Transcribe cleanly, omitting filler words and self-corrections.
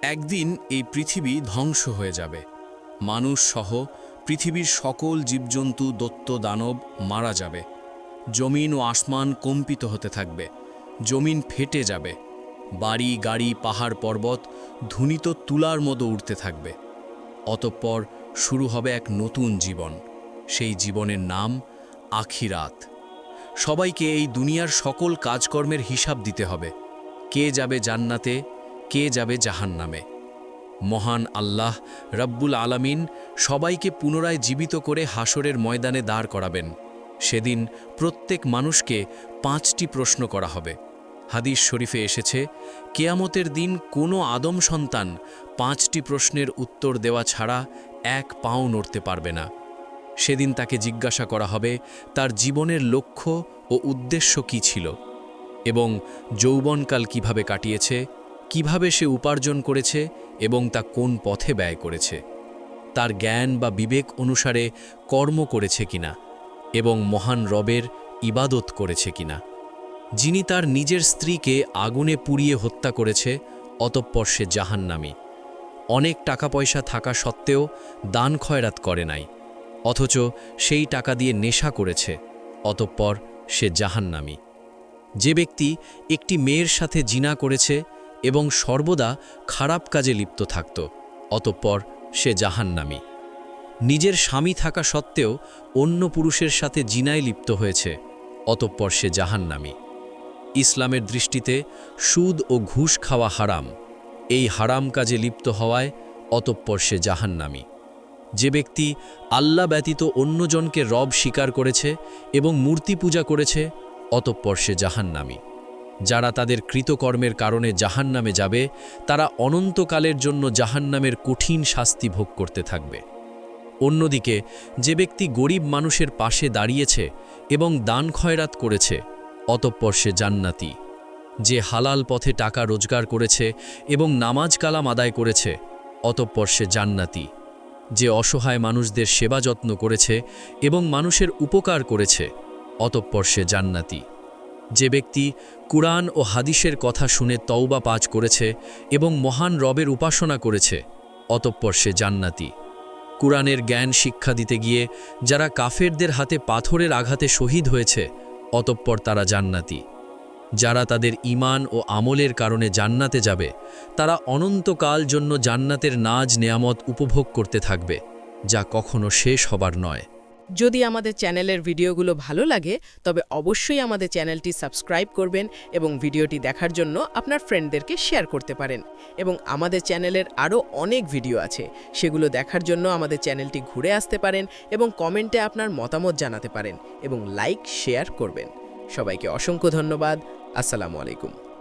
একদিন এই পৃথিবী ধ্বংস হয়ে যাবে। মানুষ সহ পৃথিবীর সকল জীবজন্তু দৈত্য দানব মারা যাবে। জমিন ও আসমান কম্পিত হতে থাকবে। জমিন ফেটে যাবে। বাড়ি গাড়ি পাহাড় পর্বত ধুনিত তুলার মতো উঠতে থাকবে। অতঃপর শুরু হবে এক নতুন জীবন। সেই জীবনের নাম আখিরাত। সবাইকে এই দুনিয়ার সকল কাজকর্মের হিসাব দিতে হবে। কে যাবে জান্নাতে, কে যাবে জাহান্নামে। মহান আল্লাহ রব্বুল আলামিন সবাইকে পুনরায় জীবিত করে হাসরের ময়দানে দাঁড় করাবেন। সেদিন প্রত্যেক মানুষকে 5টি প্রশ্ন করা হবে। হাদিস শরীফে এসেছে, কেয়ামতের দিন কোনো আদম সন্তান 5টি প্রশ্নের উত্তর দেওয়া ছাড়া এক পাও নড়তে পারবে না। সেদিন তাকে জিজ্ঞাসা করা হবে তার জীবনের লক্ষ্য ও উদ্দেশ্য কী ছিল, এবং যৌবনকাল কিভাবে কাটিয়েছে, কিভাবে সে উপার্জন করেছে এবং তা কোন পথে ব্যয় করেছে, তার জ্ঞান বা বিবেক অনুসারে কর্ম করেছে কিনা এবং মহান রবের ইবাদত করেছে কিনা। যিনি তার নিজের স্ত্রীকে আগুনে পুড়িয়ে হত্যা করেছে, অতঃপর সে জাহান্নামী। অনেক টাকা পয়সা থাকা সত্ত্বেও দান খয়রাত করে নাই, অথচ সেই টাকা দিয়ে নেশা করেছে, অতঃপর সে জাহান্নামী। যে ব্যক্তি একটি মেয়ের সাথে জিনা করেছে এবং সর্বদা খারাপ কাজে লিপ্ত থাকত, অতঃপর সে জাহান্নামী। নিজের স্বামী থাকা সত্ত্বেও অন্য পুরুষের সাথে জিনায় লিপ্ত হয়েছে, অতঃপর সে জাহান্নামী। ইসলামের দৃষ্টিতে সুদ ও ঘুষ খাওয়া হারাম। এই হারাম কাজে লিপ্ত হওয়ায় অতঃপর সে জাহান্নামী। যে ব্যক্তি আল্লাহ ব্যতীত অন্যজনকে রব স্বীকার করেছে এবং মূর্তি পূজা করেছে, অতঃপর সে জাহান্নামী। যারা তাদের কৃতকর্মের কারণে জাহান্নামে যাবে, তারা অনন্তকালের জন্য জাহান্নামের কঠিন শাস্তি ভোগ করতে থাকবে। অন্যদিকে যে ব্যক্তি গরিব মানুষের পাশে দাঁড়িয়েছে এবং দান খয়রাত করেছে, অতঃপর সে জান্নাতি। যে হালাল পথে টাকা রোজগার করেছে এবং নামাজ কালাম আদায় করেছে, অতঃপর সে জান্নাতি। যে অসহায় মানুষদের সেবা যত্ন করেছে এবং মানুষের উপকার করেছে, অতঃপর সে জান্নাতি। যে ব্যক্তি কুরআন ও হাদিসের কথা শুনে তওবা পাজ করেছে এবং মহান রবের উপাসনা করেছে, অতঃপর সে জান্নাতি। কুরআনের জ্ঞান শিক্ষা দিতে গিয়ে যারা কাফেরদের হাতে পাথরের আঘাতে শহীদ হয়েছে, অতঃপর তারা জান্নাতি। যারা তাদের ঈমান ও আমলের কারণে জান্নাতে যাবে, তারা অনন্তকাল জন্য জান্নাতের নাজ নেয়ামত উপভোগ করতে থাকবে, যা কখনো শেষ হবার নয়। যদি আমাদের চ্যানেলের ভিডিওগুলো ভালো লাগে, তবে অবশ্যই আমাদের চ্যানেলটি সাবস্ক্রাইব করবেন এবং ভিডিওটি দেখার জন্য আপনার ফ্রেন্ডদেরকে শেয়ার করতে পারেন। এবং আমাদের চ্যানেলের আরও অনেক ভিডিও আছে, সেগুলো দেখার জন্য আমাদের চ্যানেলটি ঘুরে আসতে পারেন এবং কমেন্টে আপনার মতামত জানাতে পারেন এবং লাইক শেয়ার করবেন। সবাইকে অসংখ্য ধন্যবাদ। আসসালামু আলাইকুম।